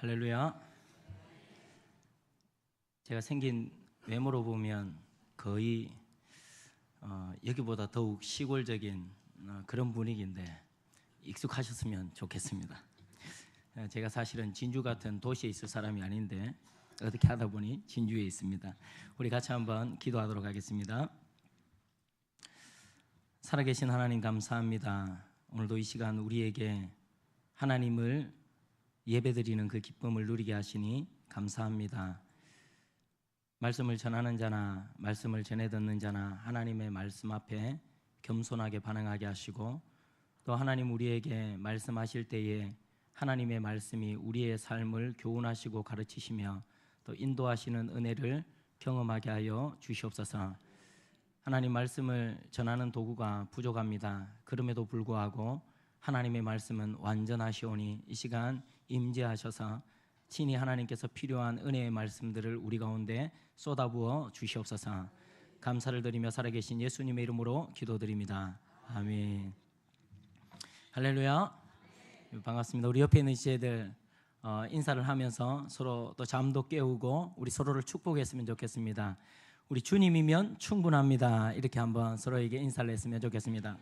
할렐루야. 제가 생긴 외모로 보면 거의 여기보다 더욱 시골적인 그런 분위기인데 익숙하셨으면 좋겠습니다. 제가 사실은 진주 같은 도시에 있을 사람이 아닌데 어떻게 하다 보니 진주에 있습니다. 우리 같이 한번 기도하도록 하겠습니다. 살아계신 하나님 감사합니다. 오늘도 이 시간 우리에게 하나님을 예배드리는 그 기쁨을 누리게 하시니 감사합니다. 말씀을 전하는 자나 말씀을 전해 듣는 자나 하나님의 말씀 앞에 겸손하게 반응하게 하시고, 또 하나님 우리에게 말씀하실 때에 하나님의 말씀이 우리의 삶을 교훈하시고 가르치시며 또 인도하시는 은혜를 경험하게 하여 주시옵소서. 하나님 말씀을 전하는 도구가 부족합니다. 그럼에도 불구하고 하나님의 말씀은 완전하시오니 이 시간 임재하셔서 친히 하나님께서 필요한 은혜의 말씀들을 우리 가운데 쏟아부어 주시옵소서. 감사를 드리며 살아계신 예수님의 이름으로 기도드립니다. 아멘. 할렐루야. 반갑습니다. 우리 옆에 있는 지체들 인사를 하면서 서로 또 잠도 깨우고 우리 서로를 축복했으면 좋겠습니다. 우리 주님이면 충분합니다. 이렇게 한번 서로에게 인사를 했으면 좋겠습니다.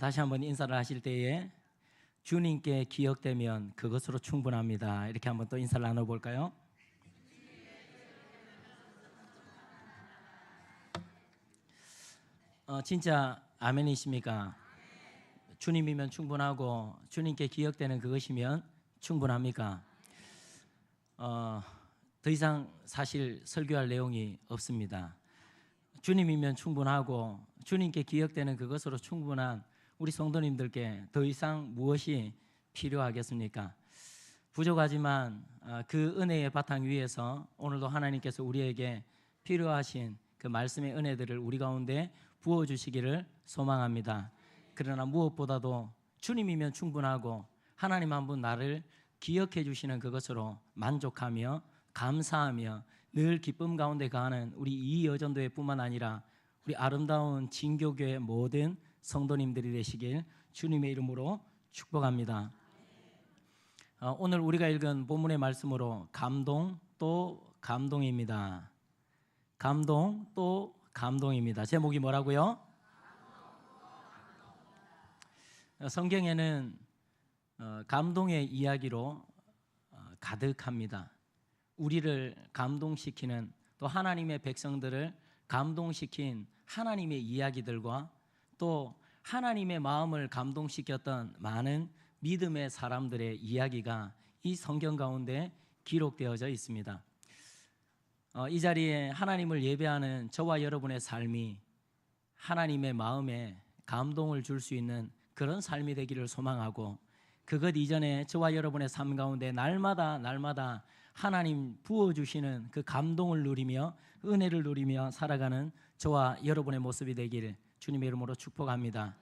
다시 한번 인사를 하실 때에 주님께 기억되면 그것으로 충분합니다. 이렇게 한번 또 인사를 나눠볼까요? 진짜 아멘이십니까? 주님이면 충분하고 주님께 기억되는 그것이면 충분합니까? 더 이상 사실 설교할 내용이 없습니다. 주님이면 충분하고 주님께 기억되는 그것으로 충분한 우리 성도님들께 더 이상 무엇이 필요하겠습니까? 부족하지만 그 은혜의 바탕 위에서 오늘도 하나님께서 우리에게 필요하신 그 말씀의 은혜들을 우리 가운데 부어주시기를 소망합니다. 그러나 무엇보다도 주님이면 충분하고 하나님 한 분 나를 기억해 주시는 그것으로 만족하며 감사하며 늘 기쁨 가운데 가는 우리 이 여전도회 뿐만 아니라 우리 아름다운 진교교의 모든 성도님들이 되시길 주님의 이름으로 축복합니다. 오늘 우리가 읽은 본문의 말씀으로 감동 또 감동입니다. 감동 또 감동입니다. 제목이 뭐라고요? 성경에는 감동의 이야기로 가득합니다. 우리를 감동시키는, 또 하나님의 백성들을 감동시킨 하나님의 이야기들과 또 하나님의 마음을 감동시켰던 많은 믿음의 사람들의 이야기가 이 성경 가운데 기록되어져 있습니다. 이 자리에 하나님을 예배하는 저와 여러분의 삶이 하나님의 마음에 감동을 줄 수 있는 그런 삶이 되기를 소망하고, 그것 이전에 저와 여러분의 삶 가운데 날마다 하나님 부어주시는 그 감동을 누리며 은혜를 누리며 살아가는 저와 여러분의 모습이 되기를 주님의 이름으로 축복합니다.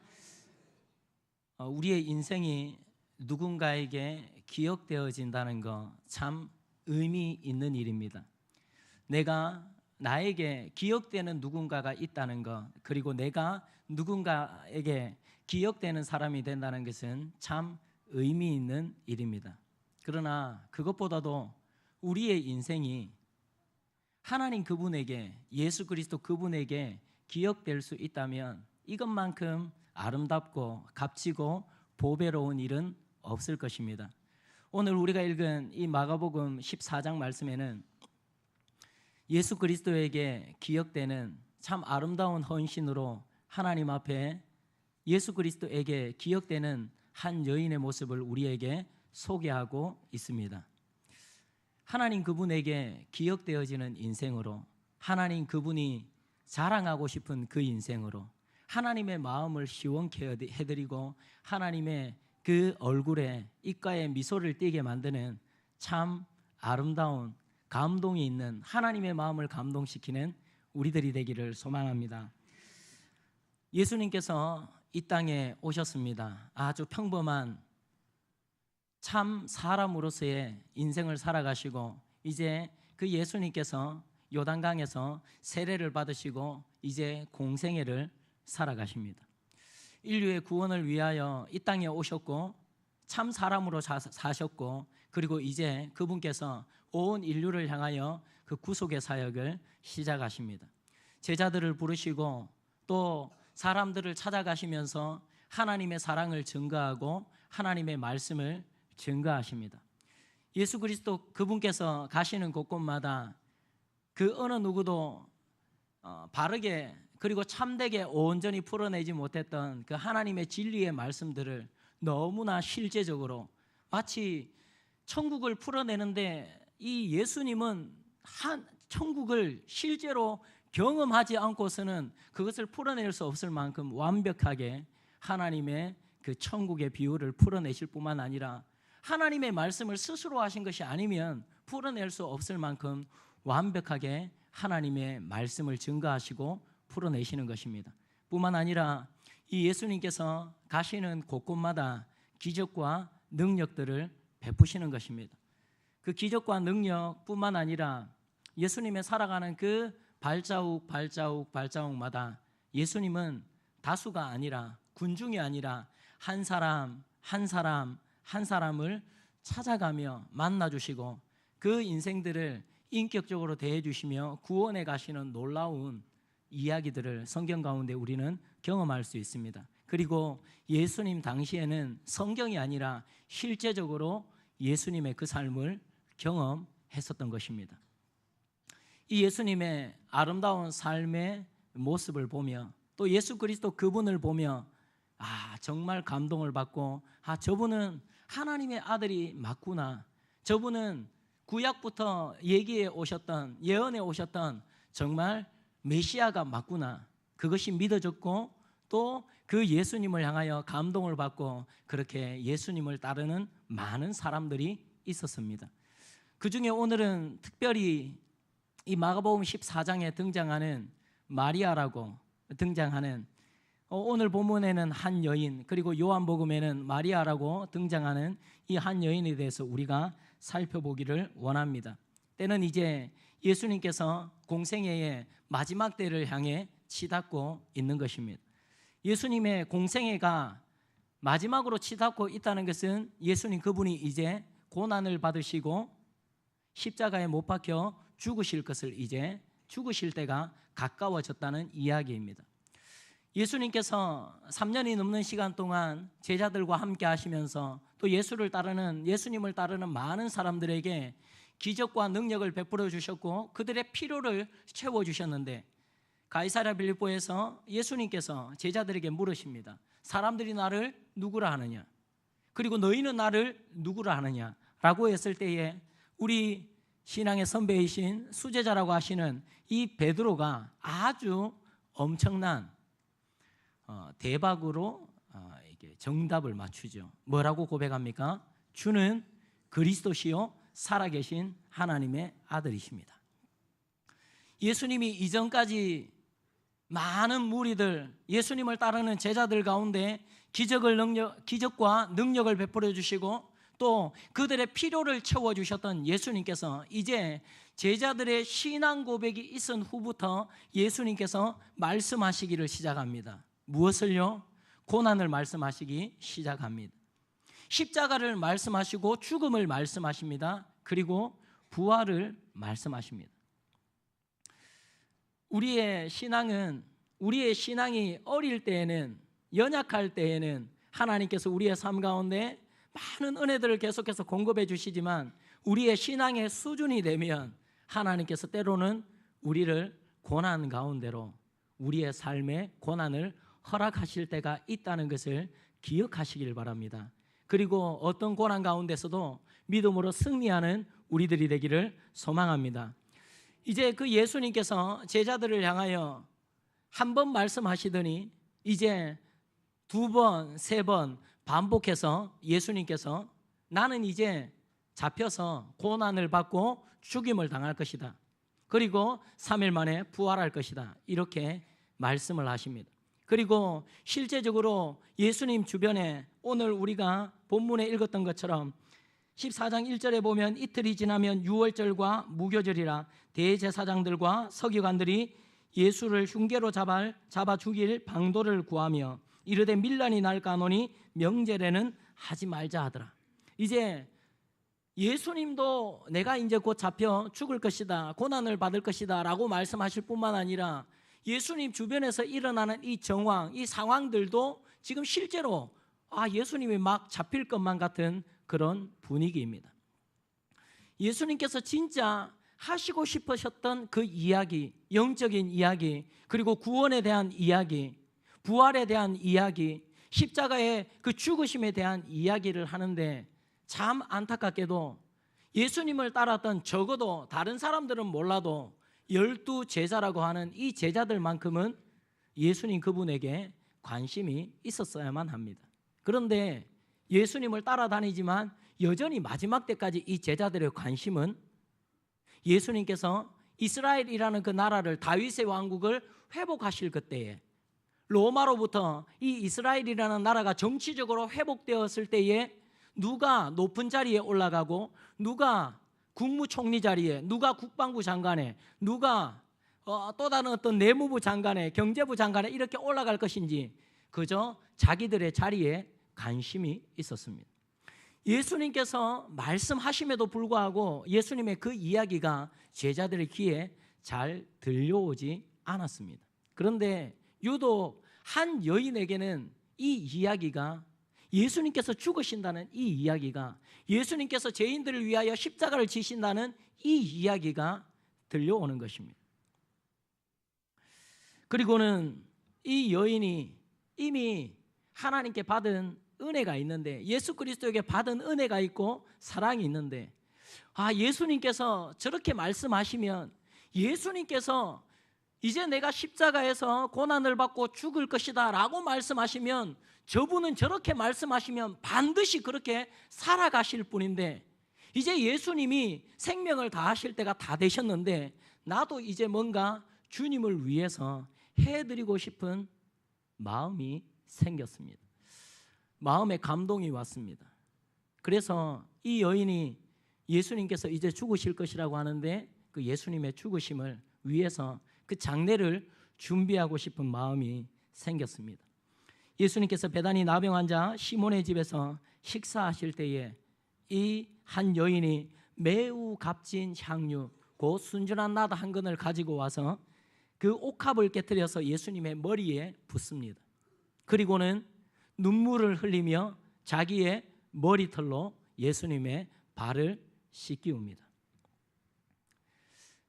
우리의 인생이 누군가에게 기억되어진다는 거 참 의미 있는 일입니다. 나에게 기억되는 누군가가 있다는 것, 그리고 내가 누군가에게 기억되는 사람이 된다는 것은 참 의미 있는 일입니다. 그러나 그것보다도 우리의 인생이 하나님 그분에게, 예수 그리스도 그분에게 기억될 수 있다면 이것만큼 아름답고 값지고 보배로운 일은 없을 것입니다. 오늘 우리가 읽은 이 마가복음 14장 말씀에는 예수 그리스도에게 기억되는 참 아름다운 헌신으로 하나님 앞에 예수 그리스도에게 기억되는 한 여인의 모습을 우리에게 소개하고 있습니다. 하나님 그분에게 기억되어지는 인생으로, 하나님 그분이 자랑하고 싶은 그 인생으로 하나님의 마음을 시원케 해드리고 하나님의 그 얼굴에 입가에 미소를 띠게 만드는 참 아름다운 감동이 있는, 하나님의 마음을 감동시키는 우리들이 되기를 소망합니다. 예수님께서 이 땅에 오셨습니다. 아주 평범한 참 사람으로서의 인생을 살아가시고 이제 그 예수님께서 요단강에서 세례를 받으시고 이제 공생애를 살아가십니다. 인류의 구원을 위하여 이 땅에 오셨고 참 사람으로 사셨고, 그리고 이제 그분께서 온 인류를 향하여 그 구속의 사역을 시작하십니다. 제자들을 부르시고 또 사람들을 찾아가시면서 하나님의 사랑을 증거하고 하나님의 말씀을 증거하십니다. 예수 그리스도 그분께서 가시는 곳곳마다 그 어느 누구도 바르게 그리고 참되게 온전히 풀어내지 못했던 그 하나님의 진리의 말씀들을 너무나 실제적으로, 마치 천국을 풀어내는데 이 예수님은 천국을 실제로 경험하지 않고서는 그것을 풀어낼 수 없을 만큼 완벽하게 하나님의 그 천국의 비유를 풀어내실 뿐만 아니라 하나님의 말씀을 스스로 하신 것이 아니면 풀어낼 수 없을 만큼 완벽하게 하나님의 말씀을 증거하시고 풀어내시는 것입니다. 뿐만 아니라 이 예수님께서 가시는 곳곳마다 기적과 능력들을 베푸시는 것입니다. 그 기적과 능력뿐만 아니라 예수님의 살아가는 그 발자국마다 예수님은 다수가 아니라, 군중이 아니라 한 사람을 찾아가며 만나주시고 그 인생들을 인격적으로 대해주시며 구원해 가시는 놀라운 이야기들을 성경 가운데 우리는 경험할 수 있습니다. 그리고 예수님 당시에는 성경이 아니라 실제적으로 예수님의 그 삶을 경험했었던 것입니다. 이 예수님의 아름다운 삶의 모습을 보며 또 예수 그리스도 그분을 보며 정말 감동을 받고 저분은 하나님의 아들이 맞구나, 저분은 구약부터 얘기해 오셨던, 예언해 오셨던 정말 메시아가 맞구나, 그것이 믿어졌고 또 그 예수님을 향하여 감동을 받고 그렇게 예수님을 따르는 많은 사람들이 있었습니다. 그 중에 오늘은 특별히 이 마가복음 14장에 등장하는 마리아라고 등장하는, 오늘 본문에는 한 여인, 그리고 요한복음에는 마리아라고 등장하는 이 한 여인에 대해서 우리가 살펴보기를 원합니다. 때는 이제 예수님께서 공생애의 마지막 때를 향해 치닫고 있는 것입니다. 예수님의 공생애가 마지막으로 치닫고 있다는 것은 예수님 그분이 이제 고난을 받으시고 십자가에 못 박혀 죽으실 것을, 이제 죽으실 때가 가까워졌다는 이야기입니다. 예수님께서 3년이 넘는 시간 동안 제자들과 함께 하시면서 또 예수님을 따르는 많은 사람들에게 기적과 능력을 베풀어 주셨고 그들의 필요를 채워 주셨는데, 가이사랴 빌립보에서 예수님께서 제자들에게 물으십니다. 사람들이 나를 누구라 하느냐, 그리고 너희는 나를 누구라 하느냐 라고 했을 때에 우리 신앙의 선배이신 수제자라고 하시는 이 베드로가 아주 엄청난 대박으로 정답을 맞추죠. 뭐라고 고백합니까? 주는 그리스도시요 살아계신 하나님의 아들이십니다. 예수님이 이전까지 많은 무리들, 예수님을 따르는 제자들 가운데 기적과 능력을 베풀어 주시고 또 그들의 필요를 채워주셨던 예수님께서 이제 제자들의 신앙 고백이 있은 후부터 예수님께서 말씀하시기를 시작합니다. 무엇을요? 고난을 말씀하시기 시작합니다. 십자가를 말씀하시고 죽음을 말씀하십니다. 그리고 부활을 말씀하십니다. 우리의 신앙이 어릴 때에는, 연약할 때에는 하나님께서 우리의 삶 가운데 많은 은혜들을 계속해서 공급해 주시지만 우리의 신앙의 수준이 되면 하나님께서 때로는 우리를 고난 가운데로, 우리의 삶에 고난을 허락하실 때가 있다는 것을 기억하시길 바랍니다. 그리고 어떤 고난 가운데서도 믿음으로 승리하는 우리들이 되기를 소망합니다. 이제 그 예수님께서 제자들을 향하여 한 번 말씀하시더니 이제 두 번, 세 번 반복해서 예수님께서 나는 이제 잡혀서 고난을 받고 죽임을 당할 것이다. 그리고 3일 만에 부활할 것이다. 이렇게 말씀을 하십니다. 그리고 실제적으로 예수님 주변에 오늘 우리가 본문에 읽었던 것처럼 14장 1절에 보면 이틀이 지나면 유월절과 무교절이라 대제사장들과 서기관들이 예수를 흉계로 잡아 죽일 방도를 구하며 이르되 밀란이 날까노니 명절에는 하지 말자 하더라. 이제 예수님도 내가 이제 곧 잡혀 죽을 것이다, 고난을 받을 것이다 라고 말씀하실 뿐만 아니라 예수님 주변에서 일어나는 이 정황, 이 상황들도 지금 실제로 예수님이 막 잡힐 것만 같은 그런 분위기입니다. 예수님께서 진짜 하시고 싶으셨던 그 이야기, 영적인 이야기, 그리고 구원에 대한 이야기, 부활에 대한 이야기, 십자가의 그 죽으심에 대한 이야기를 하는데 참 안타깝게도 예수님을 따랐던 적어도 다른 사람들은 몰라도 12 제자라고 하는 이 제자들만큼은 예수님 그분에게 관심이 있었어야만 합니다. 그런데 예수님을 따라다니지만 여전히 마지막 때까지 이 제자들의 관심은 예수님께서 이스라엘이라는 그 나라를, 다윗의 왕국을 회복하실 그때에, 로마로부터 이 이스라엘이라는 나라가 정치적으로 회복되었을 때에 누가 높은 자리에 올라가고 누가 국무총리 자리에, 누가 국방부 장관에, 누가 또 다른 어떤 내무부 장관에, 경제부 장관에 이렇게 올라갈 것인지 그저 자기들의 자리에 관심이 있었습니다. 예수님께서 말씀하심에도 불구하고 예수님의 그 이야기가 제자들의 귀에 잘 들려오지 않았습니다. 그런데 유독 한 여인에게는 이 이야기가, 예수님께서 죽으신다는 이 이야기가, 예수님께서 죄인들을 위하여 십자가를 지신다는 이 이야기가 들려오는 것입니다. 그리고는 이 여인이 이미 하나님께 받은 은혜가 있는데, 예수 그리스도에게 받은 은혜가 있고 사랑이 있는데, 예수님께서 저렇게 말씀하시면, 예수님께서 이제 내가 십자가에서 고난을 받고 죽을 것이다 라고 말씀하시면, 저분은 저렇게 말씀하시면 반드시 그렇게 살아가실 분인데, 이제 예수님이 생명을 다하실 때가 다 되셨는데 나도 이제 뭔가 주님을 위해서 해드리고 싶은 마음이 생겼습니다. 마음에 감동이 왔습니다. 그래서 이 여인이 예수님께서 이제 죽으실 것이라고 하는데 그 예수님의 죽으심을 위해서 그 장례를 준비하고 싶은 마음이 생겼습니다. 예수님께서 베다니 나병 환자 시몬의 집에서 식사하실 때에 이 한 여인이 매우 값진 향유, 곧 순전한 나드 한 근을 가지고 와서 그 옥합을 깨뜨려서 예수님의 머리에 붓습니다. 그리고는 눈물을 흘리며 자기의 머리털로 예수님의 발을 씻기웁니다.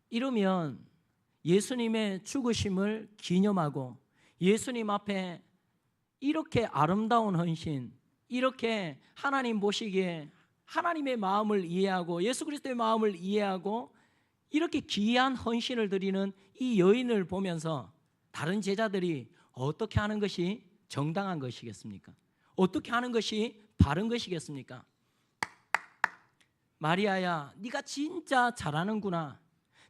이러면 예수님의 죽으심을 기념하고 예수님 앞에 이렇게 아름다운 헌신, 이렇게 하나님 보시기에 하나님의 마음을 이해하고 예수 그리스도의 마음을 이해하고 이렇게 귀한 헌신을 드리는 이 여인을 보면서 다른 제자들이 어떻게 하는 것이 정당한 것이겠습니까? 어떻게 하는 것이 바른 것이겠습니까? 마리아야, 네가 진짜 잘하는구나,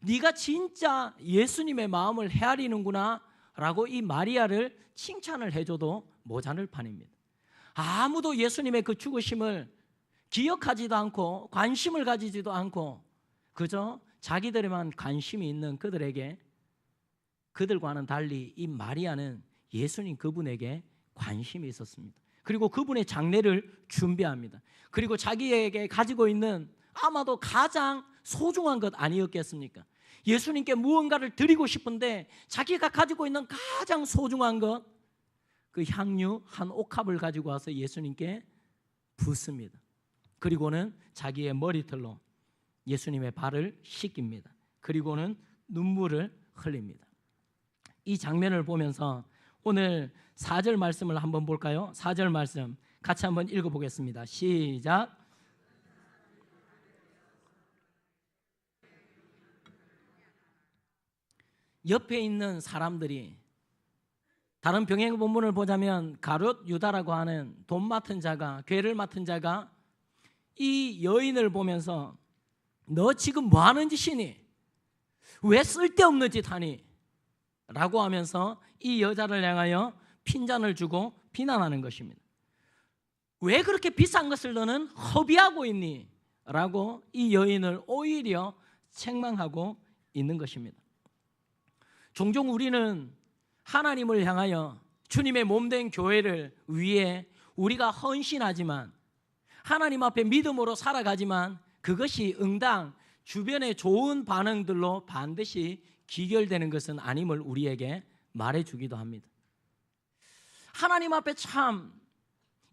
네가 진짜 예수님의 마음을 헤아리는구나 라고 이 마리아를 칭찬을 해줘도 모자랄 판입니다. 아무도 예수님의 그 죽으심을 기억하지도 않고 관심을 가지지도 않고 그저 자기들에만 관심이 있는 그들에게, 그들과는 달리 이 마리아는 예수님 그분에게 관심이 있었습니다. 그리고 그분의 장례를 준비합니다. 그리고 자기에게 가지고 있는 아마도 가장 소중한 것 아니었겠습니까? 예수님께 무언가를 드리고 싶은데 자기가 가지고 있는 가장 소중한 것, 그 향유 한 옥합을 가지고 와서 예수님께 붓습니다. 그리고는 자기의 머리털로 예수님의 발을 씻깁니다. 그리고는 눈물을 흘립니다. 이 장면을 보면서 오늘 4절 말씀을 한번 볼까요? 4절 말씀 같이 한번 읽어보겠습니다. 시작. 옆에 있는 사람들이, 다른 병행 본문을 보자면 가룟 유다라고 하는 돈 맡은 자가, 괴를 맡은 자가 이 여인을 보면서 너 지금 뭐 하는 짓이니? 왜 쓸데없는 짓 하니? 라고 하면서 이 여자를 향하여 핀잔을 주고 비난하는 것입니다. 왜 그렇게 비싼 것을 너는 허비하고 있니? 라고 이 여인을 오히려 책망하고 있는 것입니다. 종종 우리는 하나님을 향하여 주님의 몸된 교회를 위해 우리가 헌신하지만, 하나님 앞에 믿음으로 살아가지만 그것이 응당 주변의 좋은 반응들로 반드시 귀결되는 것은 아님을 우리에게 말해주기도 합니다. 하나님 앞에 참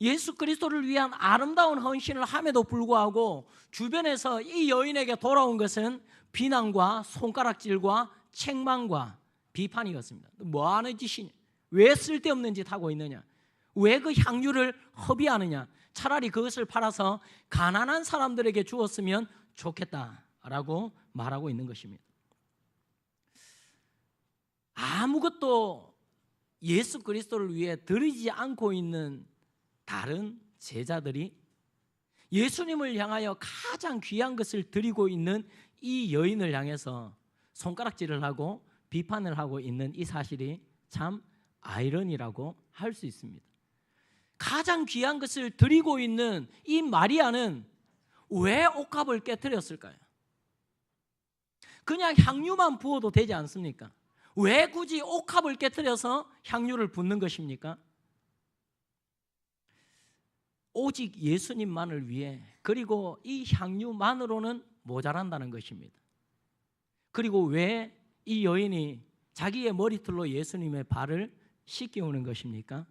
예수 그리스도를 위한 아름다운 헌신을 함에도 불구하고 주변에서 이 여인에게 돌아온 것은 비난과 손가락질과 책망과 비판이었습니다. 뭐하는 짓이냐? 왜 쓸데없는 짓 하고 있느냐? 왜 그 향유를 허비하느냐? 차라리 그것을 팔아서 가난한 사람들에게 주었으면 좋겠다라고 말하고 있는 것입니다. 아무것도 예수 그리스도를 위해 드리지 않고 있는 다른 제자들이 예수님을 향하여 가장 귀한 것을 드리고 있는 이 여인을 향해서 손가락질을 하고 비판을 하고 있는 이 사실이 참 아이러니라고 할 수 있습니다. 가장 귀한 것을 드리고 있는 이 마리아는 왜 옥합을 깨뜨렸을까요? 그냥 향유만 부어도 되지 않습니까? 왜 굳이 옥합을 깨뜨려서 향유를 붓는 것입니까? 오직 예수님만을 위해, 그리고 이 향유만으로는 모자란다는 것입니다. 그리고 왜 이 여인이 자기의 머리털로 예수님의 발을 씻겨오는 것입니까?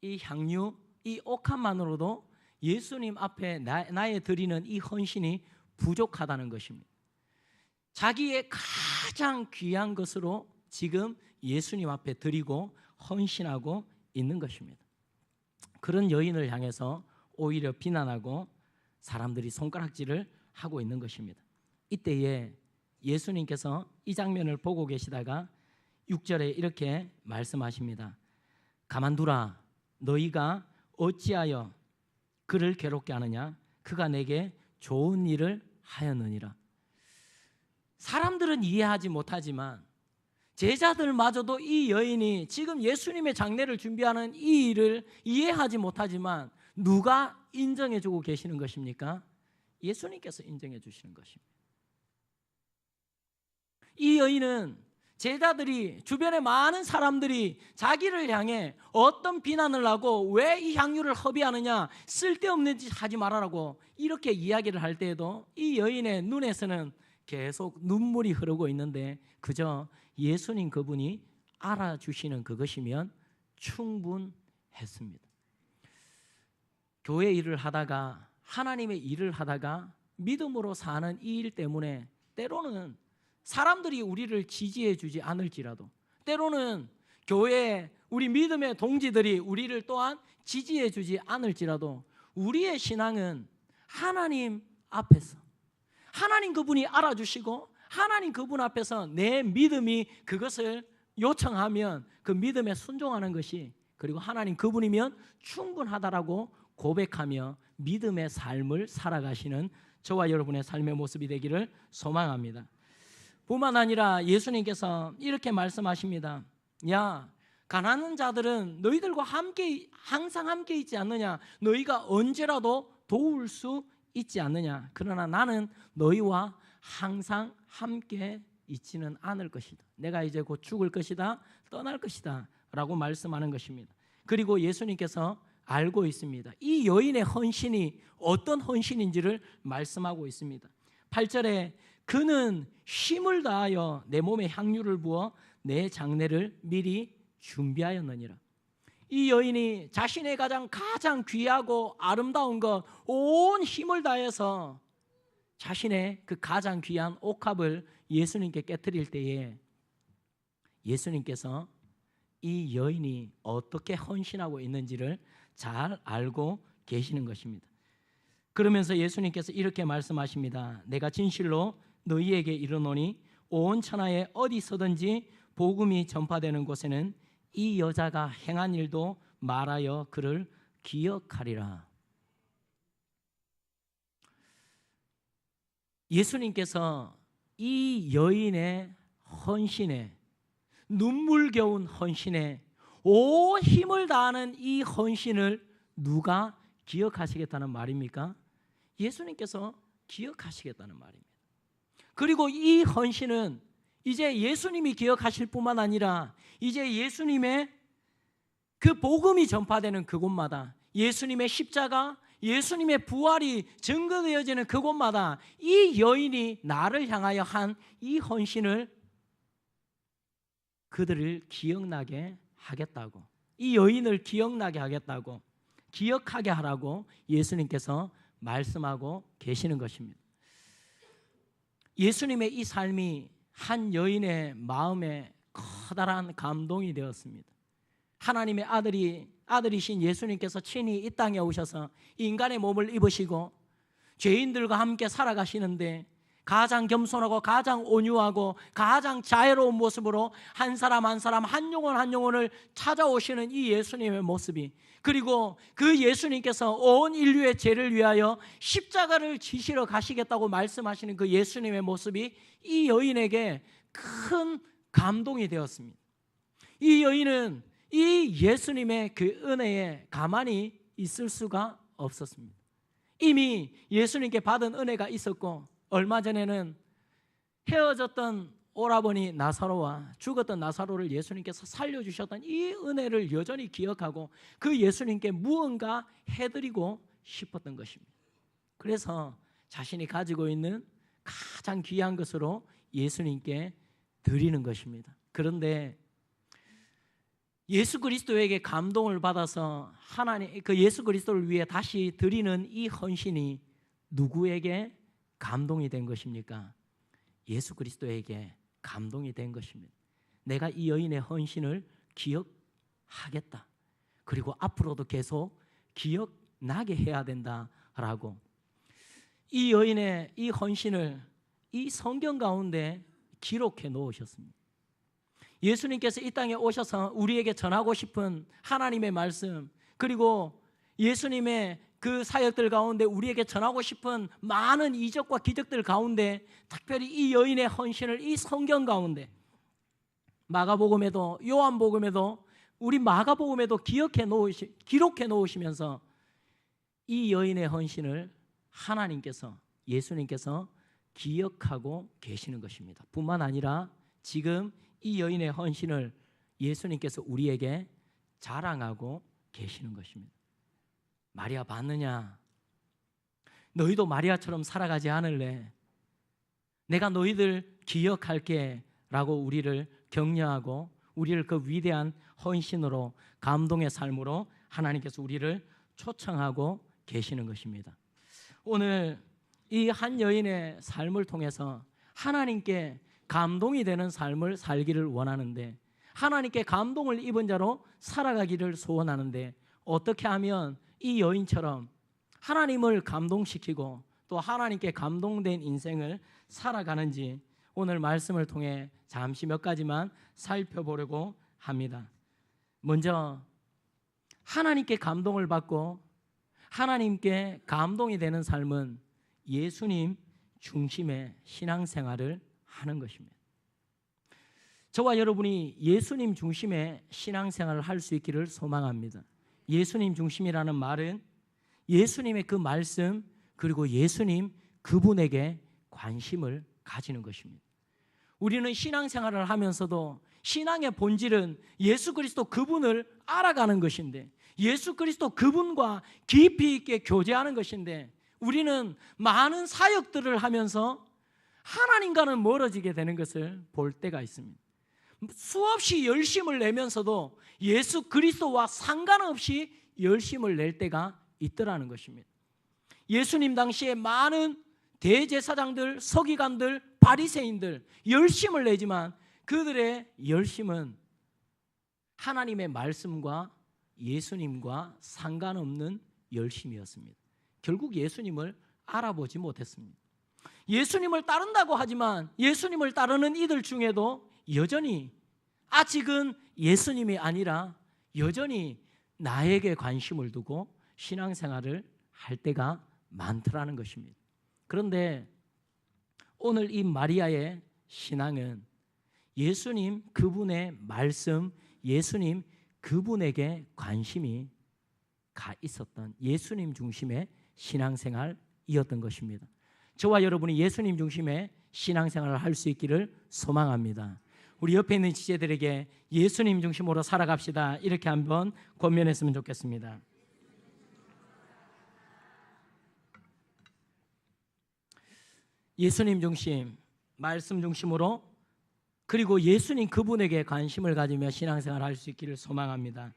이 향유, 이 옥합만으로도 예수님 앞에 나의 드리는 이 헌신이 부족하다는 것입니다. 자기의 가장 귀한 것으로 지금 예수님 앞에 드리고 헌신하고 있는 것입니다. 그런 여인을 향해서 오히려 비난하고 사람들이 손가락질을 하고 있는 것입니다. 이때에 예수님께서 이 장면을 보고 계시다가 6절에 이렇게 말씀하십니다. 가만두라. 너희가 어찌하여 그를 괴롭게 하느냐? 그가 내게 좋은 일을 하였느니라. 사람들은 이해하지 못하지만 제자들마저도 이 여인이 지금 예수님의 장례를 준비하는 이 일을 이해하지 못하지만 누가 인정해주고 계시는 것입니까? 예수님께서 인정해 주시는 것입니다. 이 여인은 제자들이, 주변의 많은 사람들이 자기를 향해 어떤 비난을 하고 왜 이 향유를 허비하느냐, 쓸데없는 짓 하지 말아라고 이렇게 이야기를 할 때에도 이 여인의 눈에서는 계속 눈물이 흐르고 있는데 그저 예수님 그분이 알아주시는 그것이면 충분했습니다. 교회 일을 하다가, 하나님의 일을 하다가 믿음으로 사는 이 일 때문에 때로는 사람들이 우리를 지지해 주지 않을지라도, 때로는 교회 우리 믿음의 동지들이 우리를 또한 지지해 주지 않을지라도 우리의 신앙은 하나님 앞에서, 하나님 그분이 알아주시고 하나님 그분 앞에서 내 믿음이 그것을 요청하면 그 믿음에 순종하는 것이, 그리고 하나님 그분이면 충분하다라고 고백하며 믿음의 삶을 살아가시는 저와 여러분의 삶의 모습이 되기를 소망합니다. 뿐만 아니라 예수님께서 이렇게 말씀하십니다. 야, 가난한 자들은 너희들과 함께, 항상 함께 있지 않느냐? 너희가 언제라도 도울 수 있지 않느냐? 그러나 나는 너희와 항상 함께 있지는 않을 것이다. 내가 이제 곧 죽을 것이다, 떠날 것이다 라고 말씀하는 것입니다. 그리고 예수님께서 알고 있습니다. 이 여인의 헌신이 어떤 헌신인지를 말씀하고 있습니다. 8절에 그는 힘을 다하여 내 몸에 향유를 부어 내 장례를 미리 준비하였느니라. 이 여인이 자신의 가장 귀하고 아름다운 것 온 힘을 다해서 자신의 그 가장 귀한 옥합을 예수님께 깨뜨릴 때에 예수님께서 이 여인이 어떻게 헌신하고 있는지를 잘 알고 계시는 것입니다. 그러면서 예수님께서 이렇게 말씀하십니다. 내가 진실로 너희에게 이르노니 온 천하에 어디서든지 복음이 전파되는 곳에는 이 여자가 행한 일도 말하여 그를 기억하리라. 예수님께서 이 여인의 헌신에, 눈물겨운 헌신에, 온 힘을 다하는 이 헌신을 누가 기억하시겠다는 말입니까? 예수님께서 기억하시겠다는 말입니다. 그리고 이 헌신은 이제 예수님이 기억하실 뿐만 아니라 이제 예수님의 그 복음이 전파되는 그곳마다, 예수님의 십자가, 예수님의 부활이 증거되어지는 그곳마다 이 여인이 나를 향하여 한 이 헌신을 그들을 기억나게 하겠다고, 이 여인을 기억나게 하겠다고, 기억하게 하라고 예수님께서 말씀하고 계시는 것입니다. 예수님의 이 삶이 한 여인의 마음에 커다란 감동이 되었습니다. 하나님의 아들이신 예수님께서 친히 이 땅에 오셔서 인간의 몸을 입으시고 죄인들과 함께 살아가시는데 가장 겸손하고 가장 온유하고 가장 자애로운 모습으로 한 사람 한 사람, 한 영혼 한 영혼을 찾아오시는 이 예수님의 모습이, 그리고 그 예수님께서 온 인류의 죄를 위하여 십자가를 지시러 가시겠다고 말씀하시는 그 예수님의 모습이 이 여인에게 큰 감동이 되었습니다. 이 여인은 이 예수님의 그 은혜에 가만히 있을 수가 없었습니다. 이미 예수님께 받은 은혜가 있었고, 얼마 전에는 헤어졌던 오라버니 나사로와 죽었던 나사로를 예수님께서 살려주셨던 이 은혜를 여전히 기억하고 그 예수님께 무언가 해드리고 싶었던 것입니다. 그래서 자신이 가지고 있는 가장 귀한 것으로 예수님께 드리는 것입니다. 그런데 예수 그리스도에게 감동을 받아서 하나님, 그 예수 그리스도를 위해 다시 드리는 이 헌신이 누구에게 감동이 된 것입니까? 예수 그리스도에게 감동이 된 것입니다. 내가 이 여인의 헌신을 기억하겠다, 그리고 앞으로도 계속 기억나게 해야 된다라고 이 여인의 이 헌신을 이 성경 가운데 기록해 놓으셨습니다. 예수님께서 이 땅에 오셔서 우리에게 전하고 싶은 하나님의 말씀, 그리고 예수님의 그 사역들 가운데 우리에게 전하고 싶은 많은 이적과 기적들 가운데 특별히 이 여인의 헌신을 이 성경 가운데, 마가복음에도 요한복음에도 우리 마가복음에도 기록해 놓으시면서 이 여인의 헌신을 하나님께서, 예수님께서 기억하고 계시는 것입니다. 뿐만 아니라 지금 이 여인의 헌신을 예수님께서 우리에게 자랑하고 계시는 것입니다. 마리아 봤느냐? 너희도 마리아처럼 살아가지 않을래? 내가 너희들 기억할게 라고 우리를 격려하고 우리를 그 위대한 헌신으로, 감동의 삶으로 하나님께서 우리를 초청하고 계시는 것입니다. 오늘 이 한 여인의 삶을 통해서 하나님께 감동이 되는 삶을 살기를 원하는데, 하나님께 감동을 입은 자로 살아가기를 소원하는데, 어떻게 하면 이 여인처럼 하나님을 감동시키고 또 하나님께 감동된 인생을 살아가는지 오늘 말씀을 통해 잠시 몇 가지만 살펴보려고 합니다. 먼저 하나님께 감동을 받고 하나님께 감동이 되는 삶은 예수님 중심의 신앙생활을 하는 것입니다. 저와 여러분이 예수님 중심의 신앙생활을 할 수 있기를 소망합니다. 예수님 중심이라는 말은 예수님의 그 말씀, 그리고 예수님 그분에게 관심을 가지는 것입니다. 우리는 신앙생활을 하면서도 신앙의 본질은 예수 그리스도 그분을 알아가는 것인데, 예수 그리스도 그분과 깊이 있게 교제하는 것인데, 우리는 많은 사역들을 하면서 하나님과는 멀어지게 되는 것을 볼 때가 있습니다. 수없이 열심을 내면서도 예수 그리스도와 상관없이 열심을 낼 때가 있더라는 것입니다. 예수님 당시에 많은 대제사장들, 서기관들, 바리새인들 열심을 내지만 그들의 열심은 하나님의 말씀과 예수님과 상관없는 열심이었습니다. 결국 예수님을 알아보지 못했습니다. 예수님을 따른다고 하지만 예수님을 따르는 이들 중에도 여전히 아직은 예수님이 아니라 여전히 나에게 관심을 두고 신앙생활을 할 때가 많더라는 것입니다. 그런데 오늘 이 마리아의 신앙은 예수님 그분의 말씀, 예수님 그분에게 관심이 가 있었던 예수님 중심의 신앙생활이었던 것입니다. 저와 여러분이 예수님 중심의 신앙생활을 할 수 있기를 소망합니다. 우리 옆에 있는 지체들에게 예수님 중심으로 살아갑시다, 이렇게 한번 권면했으면 좋겠습니다. 예수님 중심, 말씀 중심으로, 그리고 예수님 그분에게 관심을 가지며 신앙생활을 할 수 있기를 소망합니다.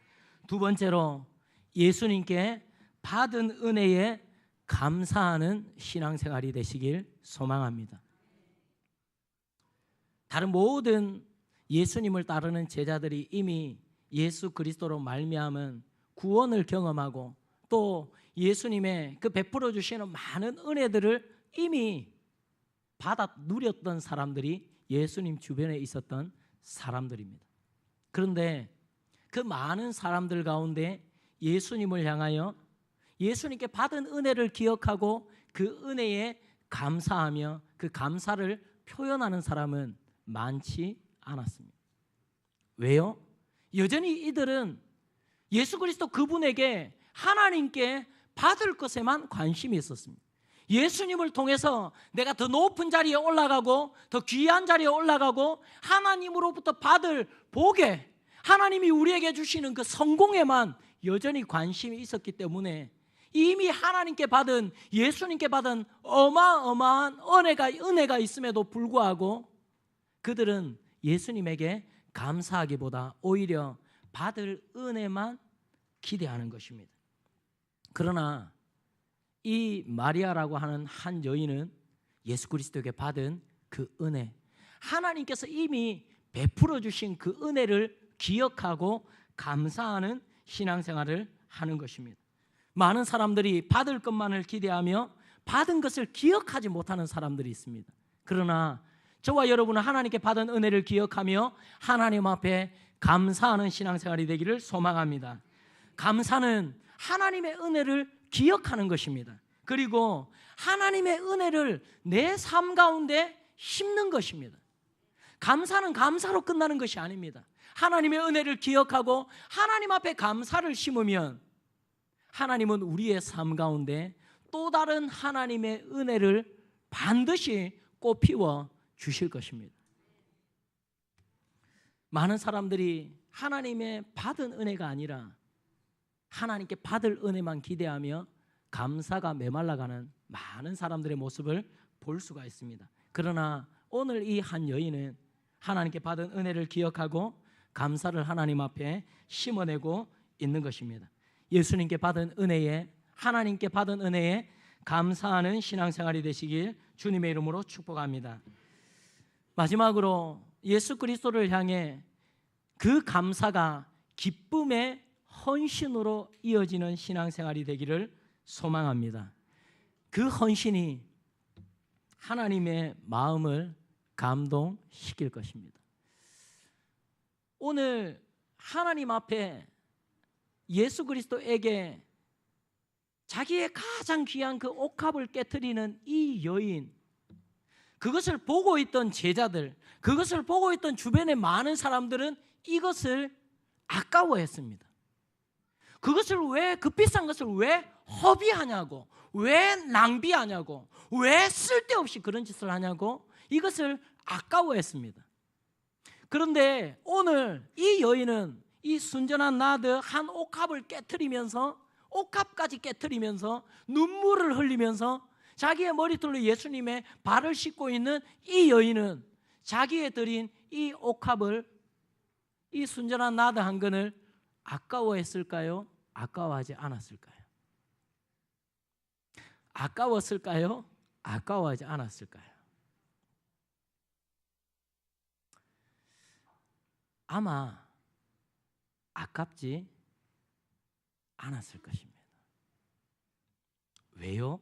두 번째로, 예수님께 받은 은혜에 감사하는 신앙생활이 되시길 소망합니다. 다른 모든 예수님을 따르는 제자들이 이미 예수 그리스도로 말미암은 구원을 경험하고 또 예수님의 그 베풀어 주시는 많은 은혜들을 이미 받아 누렸던 사람들이 예수님 주변에 있었던 사람들입니다. 그런데 그 많은 사람들 가운데 예수님을 향하여 예수님께 받은 은혜를 기억하고 그 은혜에 감사하며 그 감사를 표현하는 사람은 많지 않았습니다. 왜요? 여전히 이들은 예수 그리스도 그분에게 하나님께 받을 것에만 관심이 있었습니다. 예수님을 통해서 내가 더 높은 자리에 올라가고 더 귀한 자리에 올라가고 하나님으로부터 받을 복에, 하나님이 우리에게 주시는 그 성공에만 여전히 관심이 있었기 때문에 이미 하나님께 받은, 예수님께 받은 어마어마한 은혜가 있음에도 불구하고 그들은 예수님에게 감사하기보다 오히려 받을 은혜만 기대하는 것입니다. 그러나 이 마리아라고 하는 한 여인은 예수 그리스도에게 받은 그 은혜, 하나님께서 이미 베풀어 주신 그 은혜를 기억하고 감사하는 신앙생활을 하는 것입니다. 많은 사람들이 받을 것만을 기대하며 받은 것을 기억하지 못하는 사람들이 있습니다. 그러나 저와 여러분은 하나님께 받은 은혜를 기억하며 하나님 앞에 감사하는 신앙생활이 되기를 소망합니다. 감사는 하나님의 은혜를 기억하는 것입니다. 그리고 하나님의 은혜를 내 삶 가운데 심는 것입니다. 감사는 감사로 끝나는 것이 아닙니다. 하나님의 은혜를 기억하고 하나님 앞에 감사를 심으면 하나님은 우리의 삶 가운데 또 다른 하나님의 은혜를 반드시 꽃피워 주실 것입니다. 많은 사람들이 하나님의 받은 은혜가 아니라 하나님께 받을 은혜만 기대하며 감사가 메말라가는 많은 사람들의 모습을 볼 수가 있습니다. 그러나 오늘 이 한 여인은 하나님께 받은 은혜를 기억하고 감사를 하나님 앞에 심어내고 있는 것입니다. 예수님께 받은 은혜에, 하나님께 받은 은혜에 감사하는 신앙생활이 되시길 주님의 이름으로 축복합니다. 마지막으로 예수 그리스도를 향해 그 감사가 기쁨의 헌신으로 이어지는 신앙생활이 되기를 소망합니다. 그 헌신이 하나님의 마음을 감동시킬 것입니다. 오늘 하나님 앞에 예수 그리스도에게 자기의 가장 귀한 그 옥합을 깨트리는 이 여인, 그것을 보고 있던 제자들, 그것을 보고 있던 주변의 많은 사람들은 이것을 아까워했습니다. 그것을 왜, 그 비싼 것을 왜 허비하냐고, 왜 낭비하냐고, 왜 쓸데없이 그런 짓을 하냐고 이것을 아까워했습니다. 그런데 오늘 이 여인은 이 순전한 나드 한 옥합을 깨트리면서, 옥합까지 깨트리면서 눈물을 흘리면서 자기의 머리털로 예수님의 발을 씻고 있는 이 여인은 자기의 드린 이 옥합을, 이 순전한 나드 한 근을 아까워했을까요? 아까워하지 않았을까요? 아까웠을까요? 아까워하지 않았을까요? 아마 아깝지 않았을 것입니다. 왜요?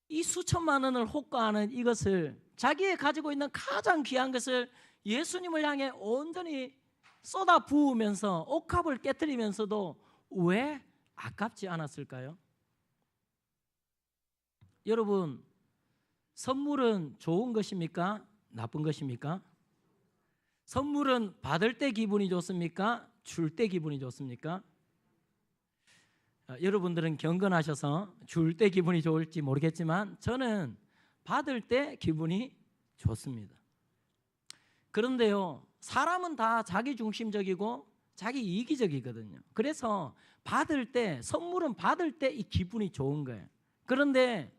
이 수천만 원을 호가하는 이것을, 자기의 가지고 있는 가장 귀한 것을 예수님을 향해 온전히 쏟아 부으면서 옥합을 깨트리면서도 왜 아깝지 않았을까요? 여러분, 선물은 좋은 것입니까? 나쁜 것입니까? 선물은 받을 때 기분이 좋습니까? 줄 때 기분이 좋습니까? 여러분들은 경건하셔서 줄 때 기분이 좋을지 모르겠지만 저는 받을 때 기분이 좋습니다. 그런데요, 사람은 다 자기중심적이고 자기 이기적이거든요. 그래서 선물은 받을 때 이 기분이 좋은 거예요. 그런데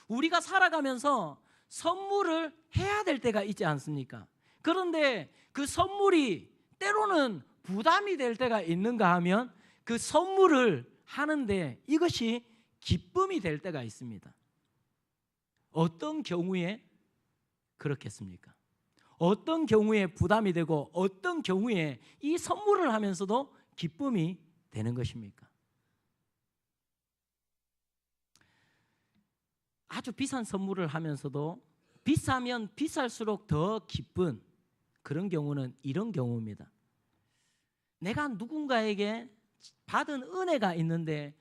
우리가 살아가면서 선물을 해야 될 때가 있지 않습니까? 그런데 그 선물이 때로는 부담이 될 때가 있는가 하면 그 선물을 하는데 이것이 기쁨이 될 때가 있습니다. 어떤 경우에 그렇겠습니까? 어떤 경우에 부담이 되고 어떤 경우에 이 선물을 하면서도 기쁨이 되는 것입니까? 아주 비싼 선물을 하면서도 비싸면 비쌀수록 더 기쁜 그런 경우는 이런 경우입니다. 내가 누군가에게 받은 은혜가 있는데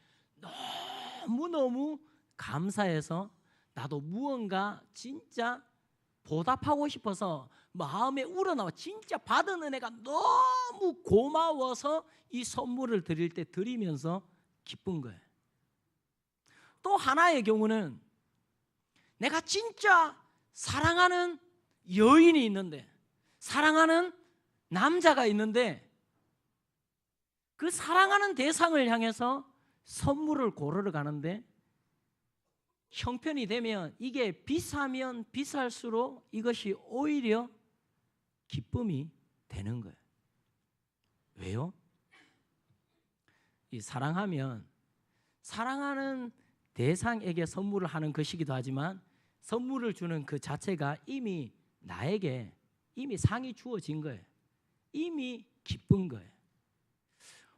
너무너무 감사해서 나도 무언가 진짜 보답하고 싶어서 마음에 우러나와 진짜 받은 은혜가 너무 고마워서 이 선물을 드릴 때 드리면서 기쁜 거예요. 또 하나의 경우는 내가 진짜 사랑하는 여인이 있는데, 사랑하는 남자가 있는데 그 사랑하는 대상을 향해서 선물을 고르러 가는데 형편이 되면 이게 비싸면 비쌀수록 이것이 오히려 기쁨이 되는 거예요. 왜요? 이 사랑하면 사랑하는 대상에게 선물을 하는 것이기도 하지만 선물을 주는 그 자체가 이미 나에게 이미 상이 주어진 거예요. 이미 기쁜 거예요.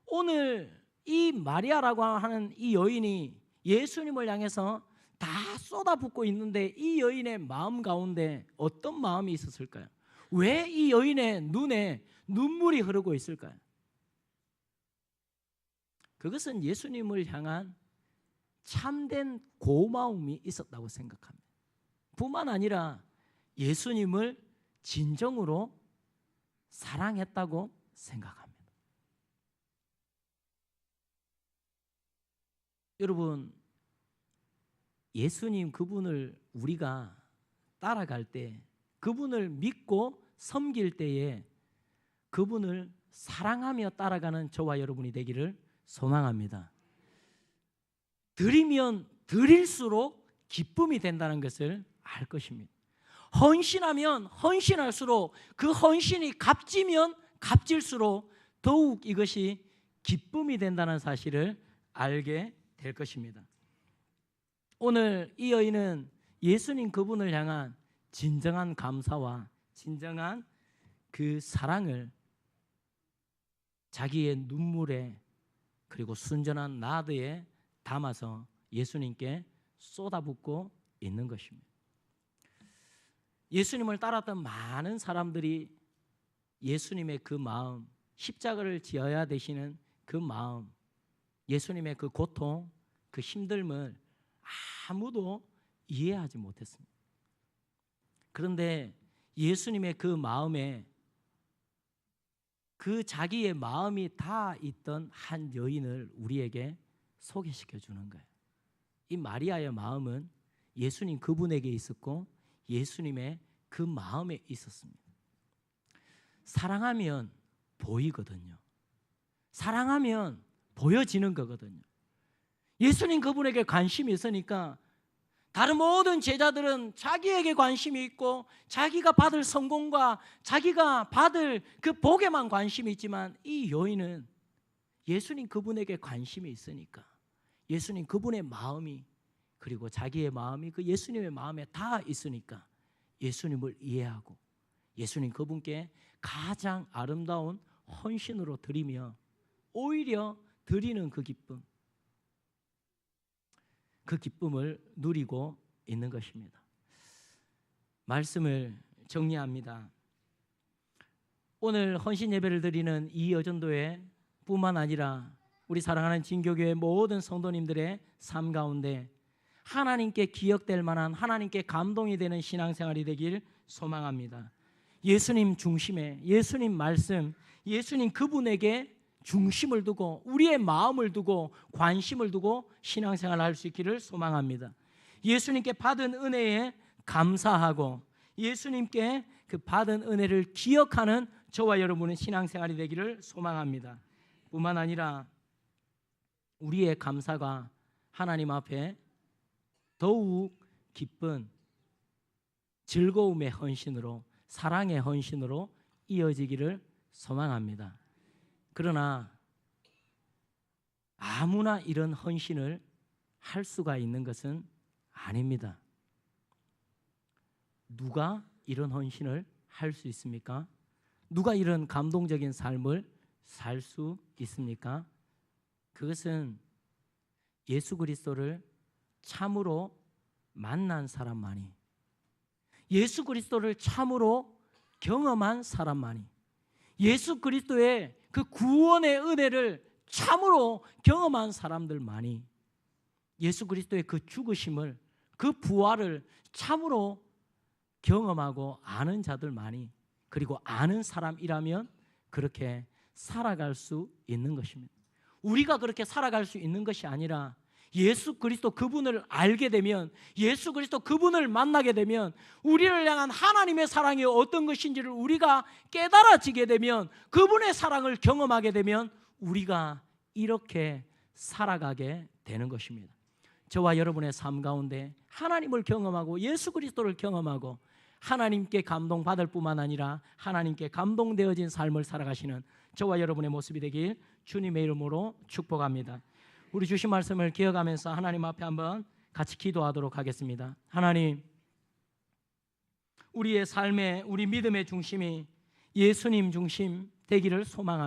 오늘 이 마리아라고 하는 이 여인이 예수님을 향해서 다 쏟아붓고 있는데 이 여인의 마음 가운데 어떤 마음이 있었을까요? 왜 이 여인의 눈에 눈물이 흐르고 있을까요? 그것은 예수님을 향한 참된 고마움이 있었다고 생각합니다. 뿐만 아니라 예수님을 진정으로 사랑했다고 생각합니다. 여러분, 예수님 그분을 우리가 따라갈 때, 그분을 믿고 섬길 때에 그분을 사랑하며 따라가는 저와 여러분이 되기를 소망합니다. 드리면 드릴수록 기쁨이 된다는 것을 알 것입니다. 헌신하면 헌신할수록 그 헌신이 값지면 값질수록 더욱 이것이 기쁨이 된다는 사실을 알게 될 것입니다. 오늘 이 여인은 예수님 그분을 향한 진정한 감사와 진정한 그 사랑을 자기의 눈물에 그리고 순전한 나드에 담아서 예수님께 쏟아붓고 있는 것입니다. 예수님을 따랐던 많은 사람들이 예수님의 그 마음, 십자가를 지어야 되시는 그 마음, 예수님의 그 고통, 그 힘듦을 아무도 이해하지 못했습니다. 그런데 예수님의 그 마음에 그 자기의 마음이 다 있던 한 여인을 우리에게 소개시켜 주는 거예요. 이 마리아의 마음은 예수님 그분에게 있었고 예수님의 그 마음에 있었습니다. 사랑하면 보이거든요. 사랑하면 보여지는 거거든요. 예수님 그분에게 관심이 있으니까 다른 모든 제자들은 자기에게 관심이 있고 자기가 받을 성공과 자기가 받을 그 복에만 관심이 있지만 이 여인은 예수님 그분에게 관심이 있으니까 예수님 그분의 마음이 그리고 자기의 마음이 그 예수님의 마음에 다 있으니까 예수님을 이해하고 예수님 그분께 가장 아름다운 헌신으로 드리며 오히려 드리는 그 기쁨, 그 기쁨을 누리고 있는 것입니다. 말씀을 정리합니다. 오늘 헌신 예배를 드리는 이 여전도회 뿐만 아니라 우리 사랑하는 진교교회 모든 성도님들의 삶 가운데 하나님께 기억될 만한 하나님께 감동이 되는 신앙생활이 되길 소망합니다. 예수님 중심에 예수님 말씀, 예수님 그분에게 중심을 두고 우리의 마음을 두고 관심을 두고 신앙생활을 할 수 있기를 소망합니다. 예수님께 받은 은혜에 감사하고 예수님께 그 받은 은혜를 기억하는 저와 여러분의 신앙생활이 되기를 소망합니다. 뿐만 아니라 우리의 감사가 하나님 앞에 더욱 기쁜 즐거움의 헌신으로, 사랑의 헌신으로 이어지기를 소망합니다. 그러나 아무나 이런 헌신을 할 수가 있는 것은 아닙니다. 누가 이런 헌신을 할 수 있습니까? 누가 이런 감동적인 삶을 살 수 있습니까? 그것은 예수 그리스도를 참으로 만난 사람만이, 예수 그리스도를 참으로 경험한 사람만이, 예수 그리스도의 그 구원의 은혜를 참으로 경험한 사람들만이, 예수 그리스도의 그 죽으심을, 그 부활을 참으로 경험하고 아는 자들만이, 그리고 아는 사람이라면 그렇게 살아갈 수 있는 것입니다. 우리가 그렇게 살아갈 수 있는 것이 아니라 예수 그리스도 그분을 알게 되면, 예수 그리스도 그분을 만나게 되면, 우리를 향한 하나님의 사랑이 어떤 것인지를 우리가 깨달아지게 되면, 그분의 사랑을 경험하게 되면 우리가 이렇게 살아가게 되는 것입니다. 저와 여러분의 삶 가운데 하나님을 경험하고 예수 그리스도를 경험하고 하나님께 감동받을 뿐만 아니라 하나님께 감동되어진 삶을 살아가시는 저와 여러분의 모습이 되길 주님의 이름으로 축복합니다. 우리 주신 말씀을 기억하면서 하나님 앞에 한번 같이 기도하도록 하겠습니다. 하나님, 우리의 삶의, 우리 믿음의 중심이 예수님 중심 되기를 소망합니다.